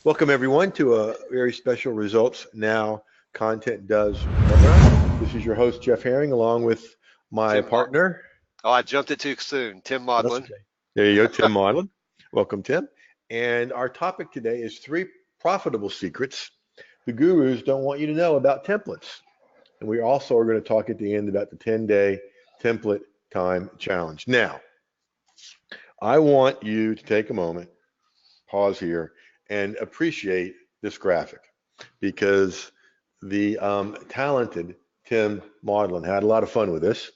Welcome everyone to a very special Results Now Content Does webinar. This is your host Jeff Herring along with my Tim Mod. partner. Oh, I jumped it too soon. Tim That's Modlin. okay. There you go, Tim Modlin. Welcome, Tim. And our topic today is 3 profitable secrets the gurus don't want you to know about templates. And we also are going to talk at the end about the 10-day template time challenge. Now, I want you to take a moment, pause here, and appreciate this graphic because the talented Tim Maudlin had a lot of fun with this,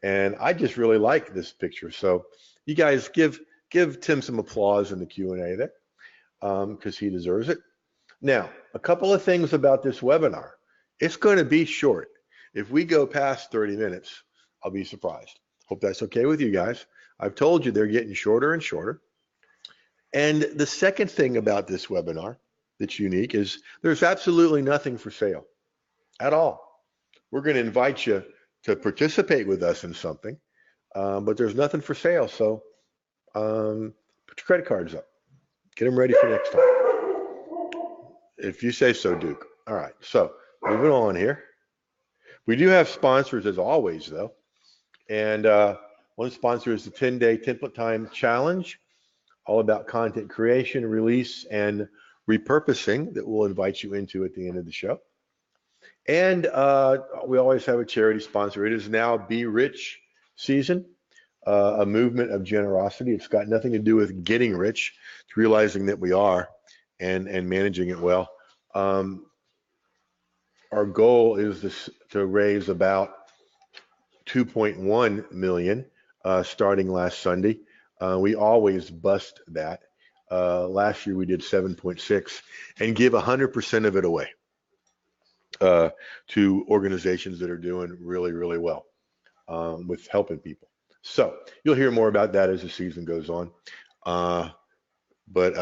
and I just really like this picture. So you guys give Tim some applause in the Q&A there because he deserves it. Now, a couple of things about this webinar. It's going to be short. If we go past 30 minutes, I'll be surprised. Hope that's okay with you guys. I've told you they're getting shorter and shorter. And the second thing about this webinar that's unique is there's absolutely nothing for sale at all. We're going to invite you to participate with us in something, but there's nothing for sale. So put your credit cards up. Get them ready for next time. If you say so, Duke. All right. So moving on here. We do have sponsors as always, though. And one sponsor is the 10-day template time challenge, all about content creation, release, and repurposing that we'll invite you into at the end of the show. And we always have a charity sponsor. It is now Be Rich season, a movement of generosity. It's got nothing to do with getting rich. It's realizing that we are and managing it well. Our goal is to raise about 2.1 million starting last Sunday. We always bust that. Last year we did 7.6 and give 100% of it away to organizations that are doing really, really well with helping people. So you'll hear more about that as the season goes on. But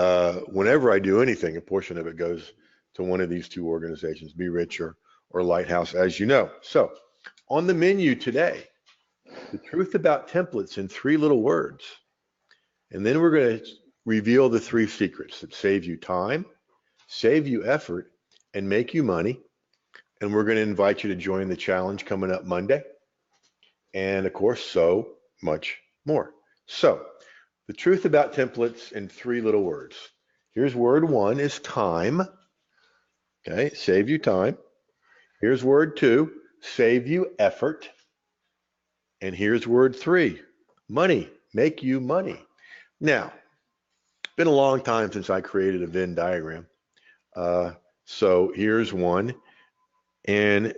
whenever I do anything, a portion of it goes to one of these 2 organizations, Be Rich or Lighthouse, as you know. So on the menu today, the truth about templates in 3 little words. And then we're going to reveal the 3 secrets that save you time, save you effort, and make you money. And we're going to invite you to join the challenge coming up Monday. And of course, so much more. So the truth about templates in 3 little words. Here's word 1 is time. Okay, save you time. Here's word 2, save you effort. And here's word 3, money, make you money. Now, it's been a long time since I created a Venn diagram. So here's one. And,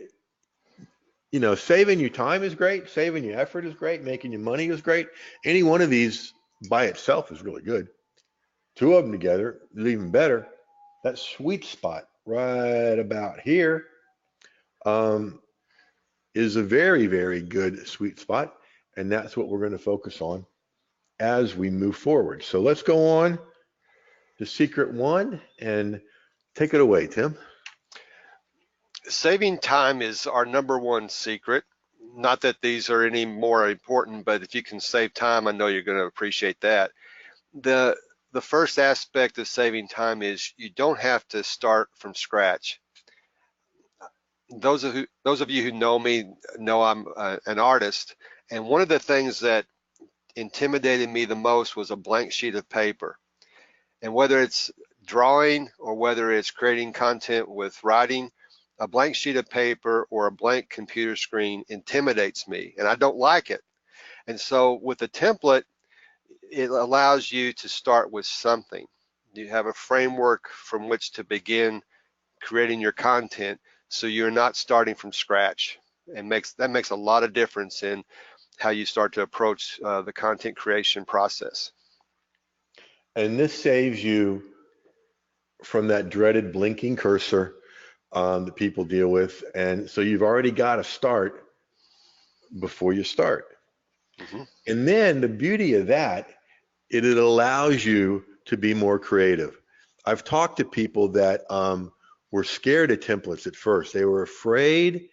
you know, saving you time is great. Saving you effort is great. Making you money is great. Any one of these by itself is really good. 2 of them together is even better. That sweet spot right about here is a very, very good sweet spot. And that's what we're going to focus on as we move forward. So let's go on to secret 1 and take it away, Tim. Saving time is our #1 secret. Not that these are any more important, but if you can save time, I know you're going to appreciate that. The first aspect of saving time is you don't have to start from scratch. Those of you who know me know I'm an artist, and one of the things that intimidated me the most was a blank sheet of paper. And whether it's drawing or whether it's creating content with writing, a blank sheet of paper or a blank computer screen intimidates me, and I don't like it. And so with a template, it allows you to start with something. You have a framework from which to begin creating your content, so you're not starting from scratch. And that makes a lot of difference in how you start to approach the content creation process. And this saves you from that dreaded blinking cursor that people deal with. And so you've already got to start before you start. Mm-hmm. And then the beauty of that, it allows you to be more creative. I've talked to people that were scared of templates at first. They were afraid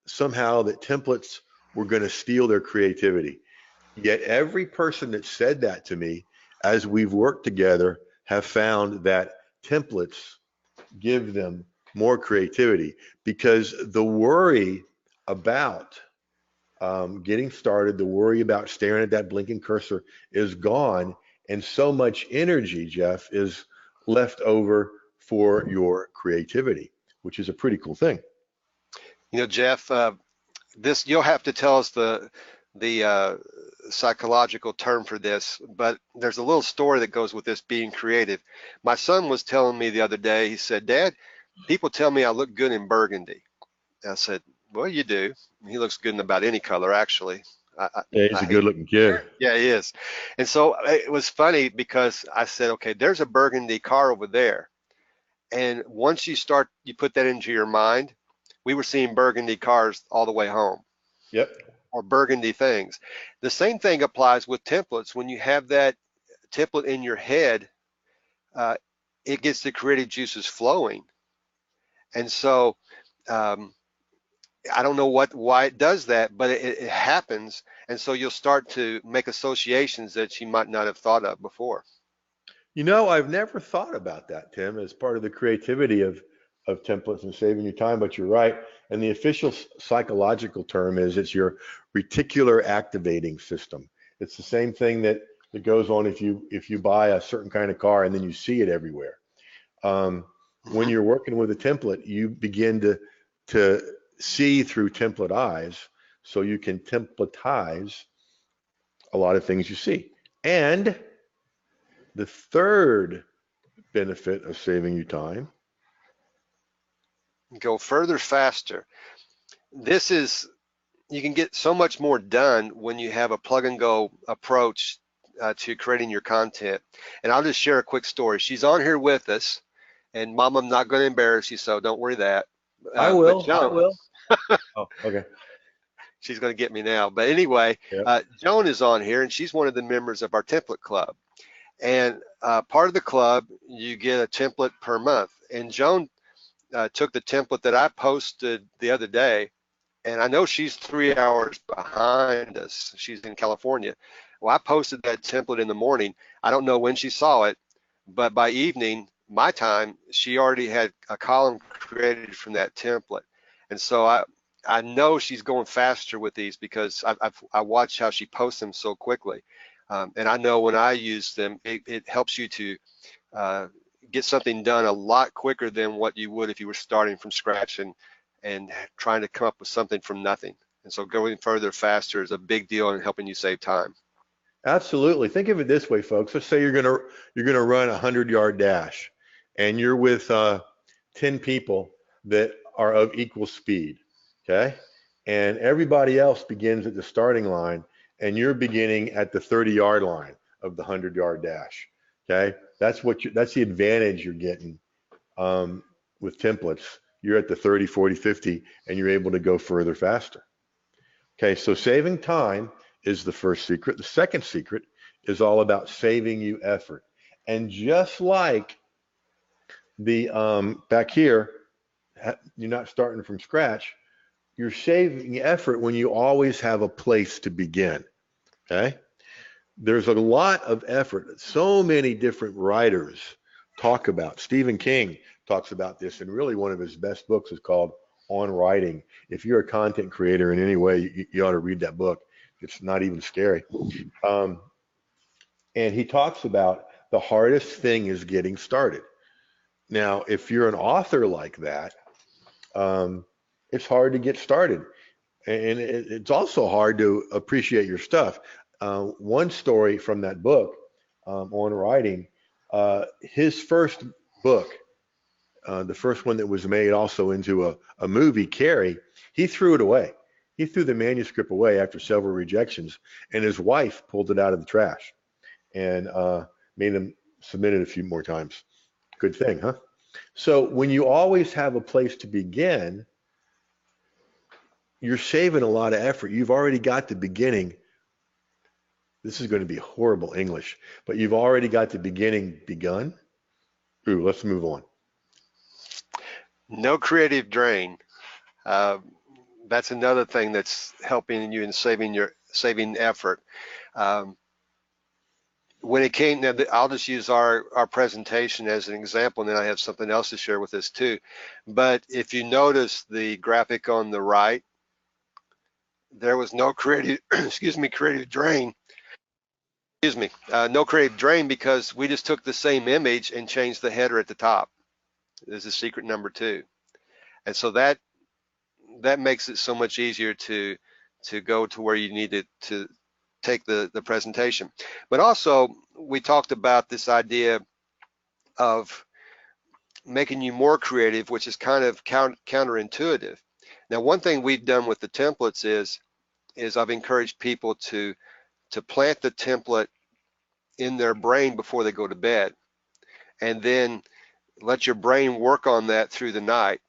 somehow that templates were going to steal their creativity. Yet every person that said that to me, as we've worked together, have found that templates give them more creativity, because the worry about getting started, the worry about staring at that blinking cursor is gone, and so much energy, Jeff, is left over for your creativity, which is a pretty cool thing. You know, Jeff, this you'll have to tell us the psychological term for this, but there's a little story that goes with this being creative. My son was telling me the other day, he said, Dad, people tell me I look good in burgundy. I said, well, you do. He looks good in about any color, actually. I, I, Yeah, he's I a hate, good looking kid. yeah, he is. And so it was funny because I said, okay, there's a burgundy car over there. And once you put that into your mind, we were seeing burgundy cars all the way home, Yep. or burgundy things. The same thing applies with templates. When you have that template in your head, uh, it gets the creative juices flowing. And so um, I don't know why it does that, but it happens. And so you'll start to make associations that you might not have thought of before. You know, I've never thought about that, Tim, as part of the creativity of templates and saving you time, but you're right. And the official psychological term is it's your reticular activating system. It's the same thing that goes on if you buy a certain kind of car and then you see it everywhere. Um, when Hmm. you're working with a template, you begin to see through template eyes, so you can templatize a lot of things you see. And the third benefit of saving you time. Go further, faster. This is You can get so much more done when you have a plug and go approach to creating your content. And I'll just share a quick story. She's on here with us, and Mom, I'm not going to embarrass you, so don't worry that. I But will. I Joan, will. Oh, okay. she's going to get me now. But anyway, Yep. Joan is on here, and she's one of the members of our template club. And part of the club, you get a template per month. And Joan took the template that I posted the other day, and I know she's 3 hours behind us. She's in California. Well, I posted that template in the morning. I don't know when she saw it, but by evening, my time, she already had a column created from that template. And so I know she's going faster with these because I watch how she posts them so quickly. And I know when I use them, it helps you to uh, get something done a lot quicker than what you would if you were starting from scratch and trying to come up with something from nothing. And so going further faster is a big deal in helping you save time. Absolutely. Think of it this way, folks. Let's say you're gonna run a 100-yard dash, and you're with 10 people that are of equal speed. Okay, and everybody else begins at the starting line, and you're beginning at the 30-yard line of the 100-yard dash. Okay, that's the advantage you're getting um, with templates. You're at the 30, 40, 50, and you're able to go further faster. Okay, so saving time is the first secret. The second secret is all about saving you effort. And just like the back here, you're not starting from scratch. You're saving effort when you always have a place to begin. Okay, there's a lot of effort that so many different writers talk about. Stephen King talks about this, and really one of his best books is called On Writing. If you're a content creator in any way, you ought to read that book. It's not even scary. Um, and he talks about the hardest thing is getting started. Now, if you're an author like that, um, it's hard to get started. And it's also hard to appreciate your stuff. One story from that book on writing, his first book, the first one that was made also into a movie, Carrie, he threw it away. He threw the manuscript away after several rejections, and his wife pulled it out of the trash and made him submit it a few more times. Good thing, huh? So when you always have a place to begin, you're saving a lot of effort. You've already got the beginning. This is going to be horrible English, but you've already got the beginning begun. Ooh, let's move on. No creative drain. Uh, that's another thing that's helping you in saving effort. Um, when it came, now I'll just use our presentation as an example, and then I have something else to share with this too. But if you notice the graphic on the right, there was no creative, excuse me, creative drain. Excuse me, no creative drain because we just took the same image and changed the header at the top. This is secret number 2. And so that makes it so much easier to go to where you need it to take the presentation. But also, we talked about this idea of making you more creative, which is kind of counterintuitive. Now, one thing we've done with the templates is I've encouraged people to plant the template in their brain before they go to bed, and then let your brain work on that through the night.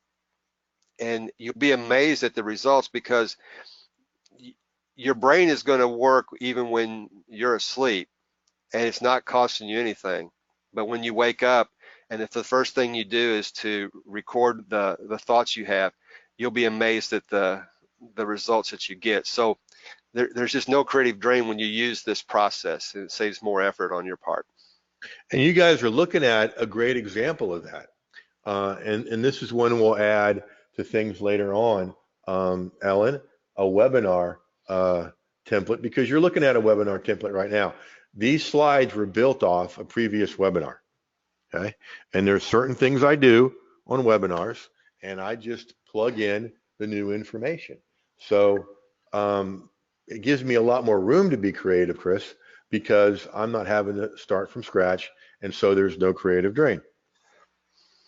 And you'll be amazed at the results, because your brain is going to work even when you're asleep, and it's not costing you anything. But when you wake up, and if the first thing you do is to record the thoughts you have, you'll be amazed at the results that you get. So there's just no creative drain when you use this process, and it saves more effort on your part. And you guys are looking at a great example of that. And this is one we'll add to things later on, Ellen, a webinar template, because you're looking at a webinar template right now. These slides were built off a previous webinar, okay? And there's certain things I do on webinars, and I just plug in the new information. So it gives me a lot more room to be creative, Chris, because I'm not having to start from scratch, and so there's no creative drain.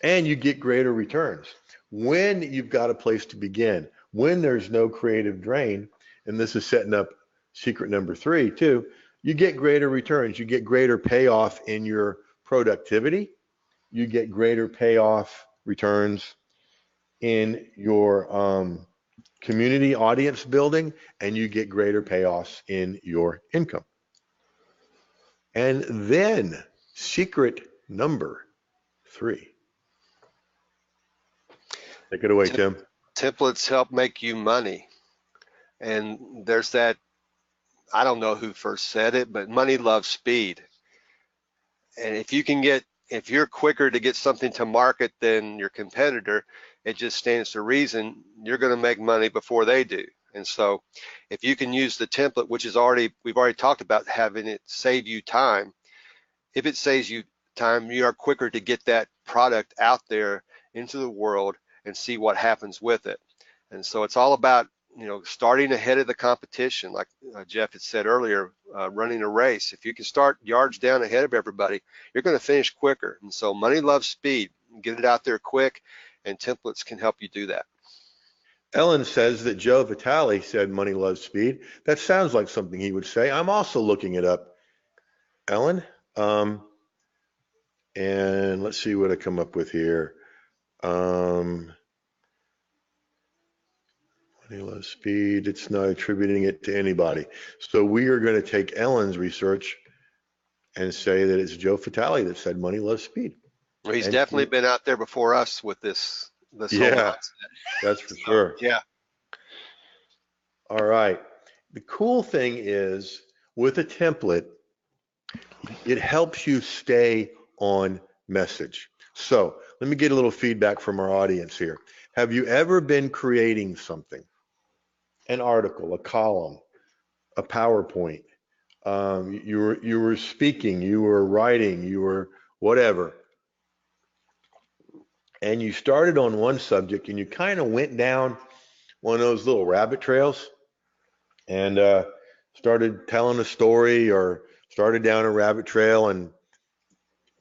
And you get greater returns. When you've got a place to begin, when there's no creative drain, and this is setting up secret number 3 too, you get greater returns. You get greater payoff in your productivity. You get greater payoff returns in your community audience building, and you get greater payoffs in your income. And then secret number 3. Take it away, Tim. Templates help make you money. And there's that, I don't know who first said it, but money loves speed. And if you're quicker to get something to market than your competitor, it just stands to reason you're going to make money before they do. And so if you can use the template, which is we've already talked about having it save you time. If it saves you time, you are quicker to get that product out there into the world and see what happens with it. And so it's all about, starting ahead of the competition, like Jeff had said earlier, running a race. If you can start yards down ahead of everybody, you're going to finish quicker. And so money loves speed. Get it out there quick, and templates can help you do that. Ellen says that Joe Vitale said money loves speed. That sounds like something he would say. I'm also looking it up, Ellen. And let's see what I come up with here. Money loves speed. It's not attributing it to anybody. So we are going to take Ellen's research and say that it's Joe Vitale that said money loves speed. Well, he's definitely been out there before us with this yeah, that's for sure. Yeah. All right. The cool thing is, with a template, it helps you stay on message. So let me get a little feedback from our audience here. Have you ever been creating something? An article, a column, a PowerPoint. You were speaking, you were writing, you were whatever. And you started on one subject and you kind of went down one of those little rabbit trails and started telling a story, or started down a rabbit trail, and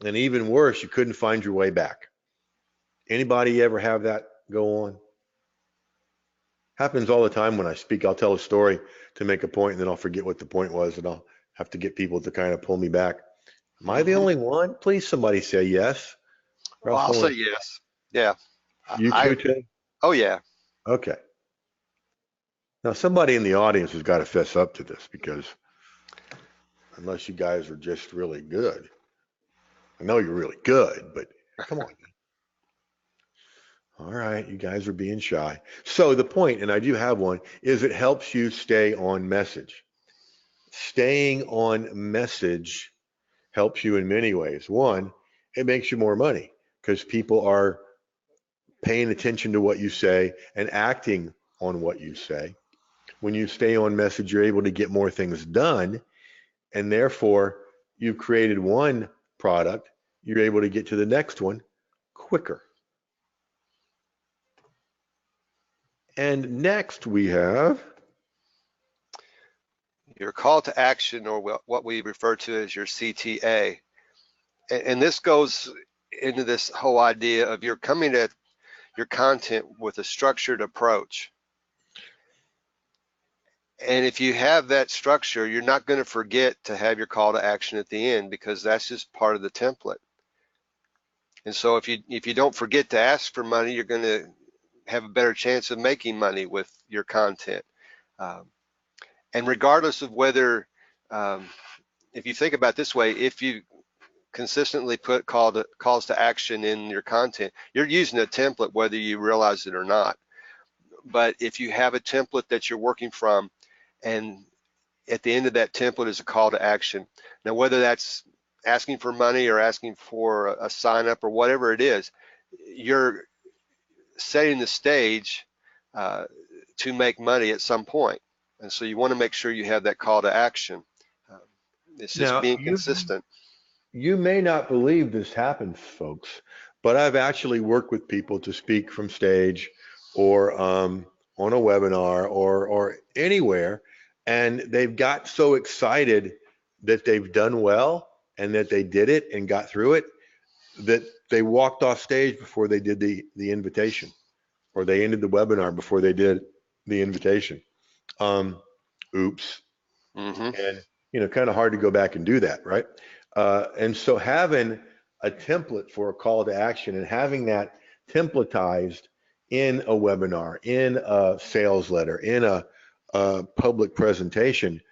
even worse, you couldn't find your way back. Anybody ever have that go on? Happens all the time when I speak. I'll tell a story to make a point, and then I'll forget what the point was, and I'll have to get people to kind of pull me back. Am I the only one? Please, somebody say yes. Well, I'll say yes. Yeah. You too, Tim? Oh, yeah. Okay. Now, somebody in the audience has got to fess up to this, because unless you guys are just really good. I know you're really good, but come on. All right, you guys are being shy. So the point, and I do have one, is it helps you stay on message. Staying on message helps you in many ways. One, it makes you more money because people are paying attention to what you say and acting on what you say. When you stay on message, you're able to get more things done, and therefore you've created one product, you're able to get to the next one quicker. And next we have your call to action, or what we refer to as your CTA. And this goes into this whole idea of you're coming at your content with a structured approach. And if you have that structure, you're not going to forget to have your call to action at the end, because that's just part of the template. And so if you don't forget to ask for money, you're going to have a better chance of making money with your content. And regardless of whether, if you think about it this way, if you consistently put calls to action in your content, you're using a template whether you realize it or not. But if you have a template that you're working from, and at the end of that template is a call to action, now whether that's asking for money or asking for a sign up or whatever it is, you're setting the stage to make money at some point. And so you want to make sure you have that call to action. It's just now being consistent. you may not believe this happens, folks, but I've actually worked with people to speak from stage or on a webinar or anywhere, and they've got so excited that they've done well and that they did it and got through it that they walked off stage before they did the invitation, or they ended the webinar before they did the invitation. Oops. Mm-hmm. And kind of hard to go back and do that, right? And so having a template for a call to action and having that templatized in a webinar, in a sales letter, in a public presentation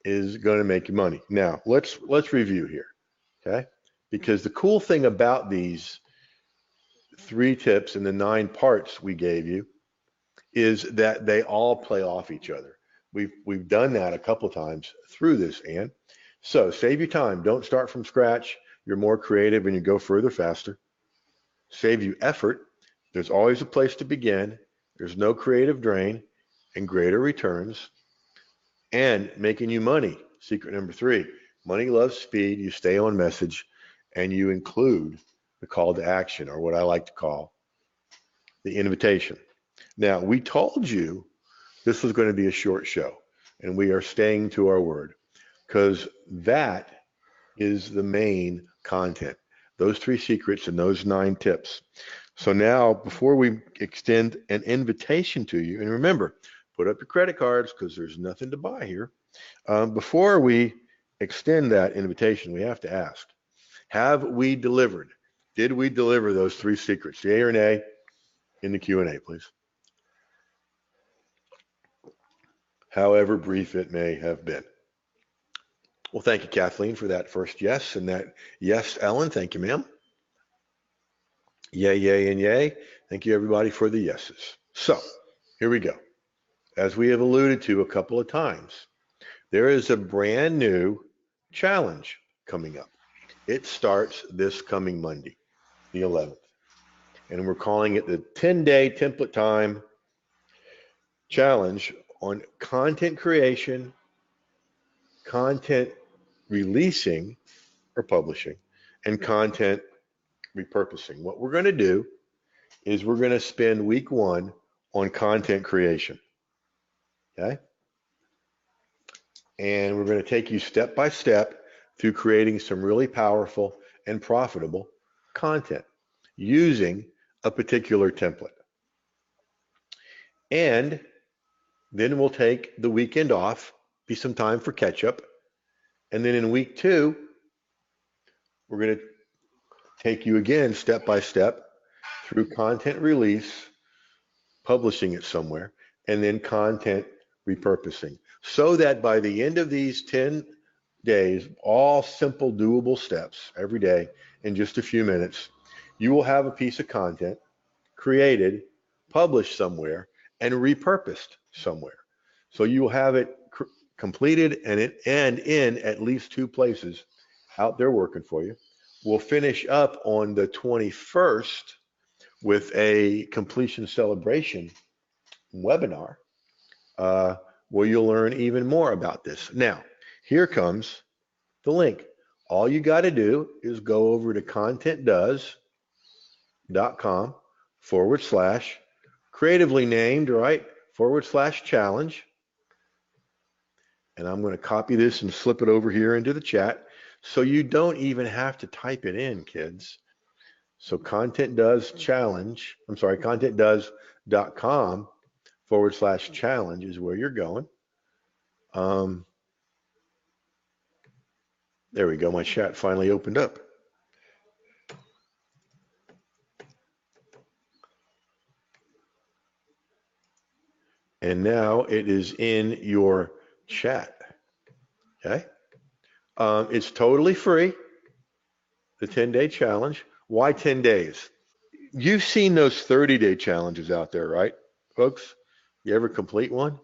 is going to make you money. Now, let's review here, okay? Because the cool thing about these 3 tips and the 9 parts we gave you is that they all play off each other. We've done that a couple times through this, Ann. So save your time. Don't start from scratch. You're more creative and you go further faster. Save you effort. There's always a place to begin. There's no creative drain and greater returns. And making you money. Secret number 3, money loves speed. You stay on message and you include the call to action, or what I like to call the invitation. Now, we told you this was going to be a short show, and we are staying to our word because that is the main content. Those 3 secrets and those 9 tips. So now, before we extend an invitation to you, and remember, put up your credit cards because there's nothing to buy here. Before we extend that invitation, we have to ask, have we delivered? Did we deliver those 3 secrets? Yay or nay? In the Q&A, please. However brief it may have been. Well, thank you, Kathleen, for that first yes, and that yes, Ellen. Thank you, ma'am. Yay, yay, and yay. Thank you, everybody, for the yeses. So here we go. As we have alluded to a couple of times, there is a brand new challenge coming up. It starts this coming Monday, the 11th, and we're calling it the 10-day template time challenge on content creation, content releasing or publishing, and content repurposing. What we're going to do is we're going to spend week 1 on content creation, okay? And we're going to take you step by step through creating some really powerful and profitable content using a particular template. And then we'll take the weekend off, be some time for catch up. And then in week 2, we're going to take you again step by step through content release, publishing it somewhere, and then content repurposing, so that by the end of these 10 days, all simple doable steps every day in just a few minutes, you will have a piece of content created, published somewhere, and repurposed somewhere. So you will have it completed and in at least 2 places out there working for you. We'll finish up on the 21st with a completion celebration webinar where you'll learn even more about this. Now, here comes the link. All you got to do is go over to contentdoes.com/ creatively named, right, / challenge. And I'm going to copy this and slip it over here into the chat so you don't even have to type it in, kids. So contentdoes.com / challenge is where you're going. There we go. My chat finally opened up. And now it is in your chat. Okay. It's totally free, the 10-day challenge. Why 10 days? You've seen those 30-day challenges out there, right, folks? You ever complete one?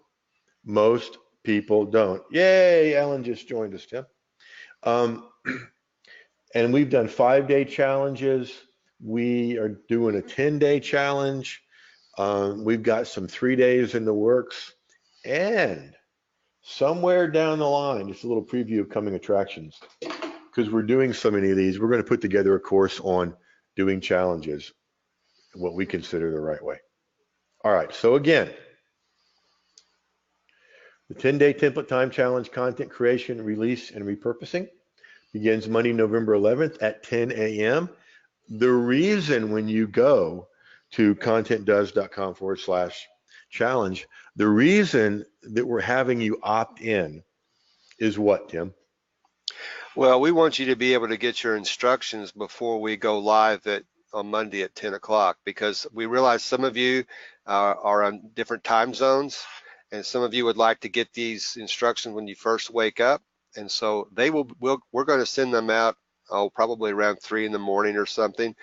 Most people don't. Yay, Ellen just joined us, Tim. And we've done 5-day challenges. We are doing a 10-day challenge. We've got some 3 days in the works. And somewhere down the line, just a little preview of coming attractions, because we're doing so many of these, we're going to put together a course on doing challenges, what we consider the right way. All right, so again, the 10-day template time challenge, content creation, release, and repurposing begins Monday, November 11th at 10 a.m. The reason when you go to contentdoes.com / challenge, the reason that we're having you opt in is what, Tim? Well, we want you to be able to get your instructions before we go live on Monday at 10 o'clock, because we realize some of you are on different time zones, and some of you would like to get these instructions when you first wake up. And so we're going to send them out, probably around 3 in the morning or something.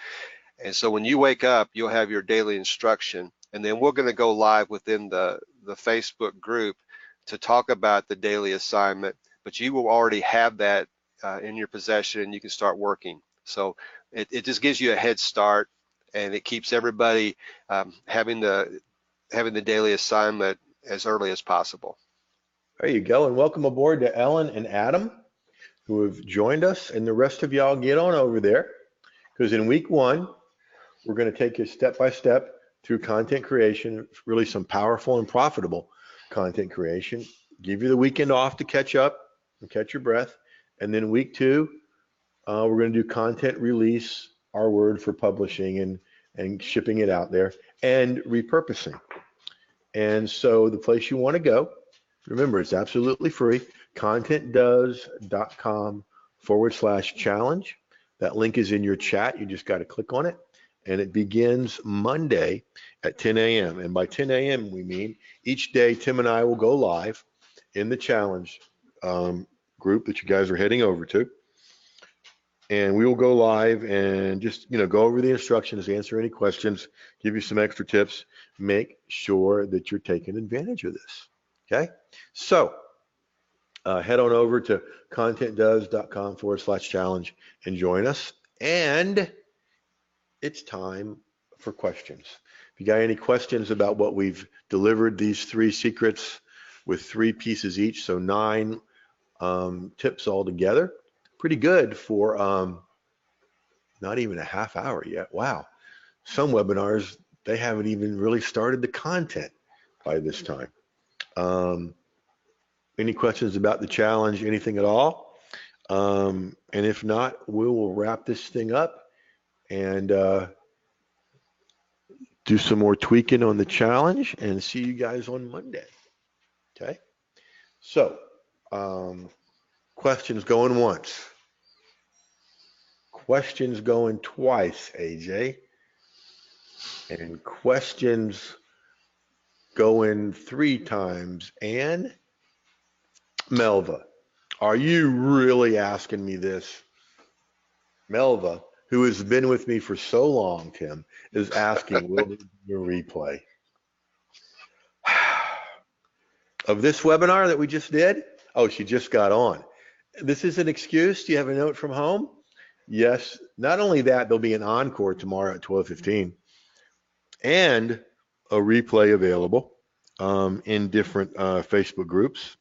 And so when you wake up, you'll have your daily instruction, and then we're going to go live within the Facebook group to talk about the daily assignment, but you will already have that in your possession, and you can start working. So it just gives you a head start, and it keeps everybody having the daily assignment as early as possible. There you go, and welcome aboard to Ellen and Adam, who have joined us, and the rest of y'all get on over there, because in week 1, we're going to take you step by step through content creation, really some powerful and profitable content creation, give you the weekend off to catch up and catch your breath. And then week 2, we're going to do content release, our word for publishing and shipping it out there, and repurposing. And so the place you want to go, remember, it's absolutely free, contentdoes.com / challenge. That link is in your chat. You just got to click on it. And it begins Monday at 10 a.m. And by 10 a.m., we mean each day Tim and I will go live in the challenge group that you guys are heading over to. And we will go live and just, go over the instructions, answer any questions, give you some extra tips, make sure that you're taking advantage of this. Okay? So head on over to contentdoes.com / challenge and join us. And it's time for questions. If you got any questions about what we've delivered, these 3 secrets with 3 pieces each, so 9 tips altogether, pretty good for not even a half hour yet. Wow. Some webinars, they haven't even really started the content by this time. Any questions about the challenge, anything at all? And if not, we will wrap this thing up and do some more tweaking on the challenge and see you guys on Monday. Okay? So, questions going once. Questions going twice, AJ. And questions going 3 times. And Melva, are you really asking me this? Melva, who has been with me for so long, Tim, is asking, will there be a replay of this webinar that we just did? Oh, she just got on. This is an excuse. Do you have a note from home? Yes. Not only that, there'll be an encore tomorrow at 12:15 and a replay available in different Facebook groups.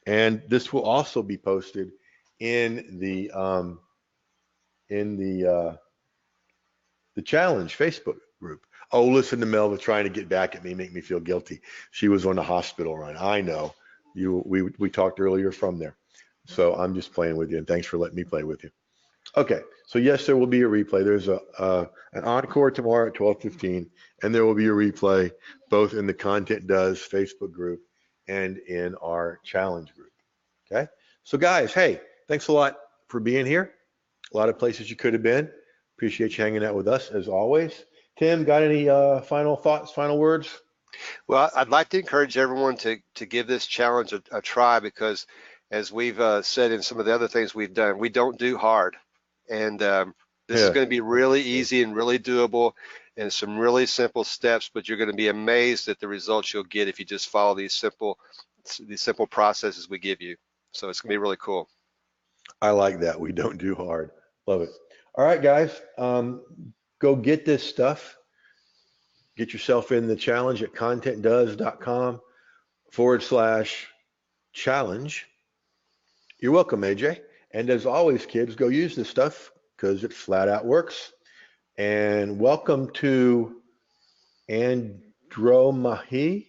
And this will also be posted in the challenge Facebook group. Oh, listen to Melva trying to get back at me, make me feel guilty. She was on the hospital run. I know. We talked earlier from there. So I'm just playing with you, and thanks for letting me play with you. Okay, so yes, there will be a replay. There's an encore tomorrow at 12:15, and there will be a replay both in the Content Does Facebook group and in our challenge group. Okay, so guys, hey, thanks a lot for being here. A lot of places you could have been. Appreciate you hanging out with us as always. Tim, got any final thoughts, final words? Well, I'd like to encourage everyone to give this challenge a try because, as we've said in some of the other things we've done, we don't do hard. And this is Yeah, going to be really easy and really doable and some really simple steps, but you're going to be amazed at the results you'll get if you just follow these simple processes we give you. So it's going to be really cool. I like that. We don't do hard. Love it. All right, guys, go get this stuff. Get yourself in the challenge at contentdoes.com/challenge. You're welcome, AJ. And as always, kids, go use this stuff because it flat out works. And welcome to Andromache.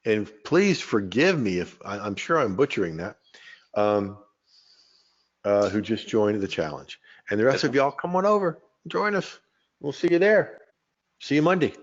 And please forgive me if I'm sure I'm butchering that, who just joined the challenge. And the rest of y'all, come on over, join us. We'll see you there. See you Monday.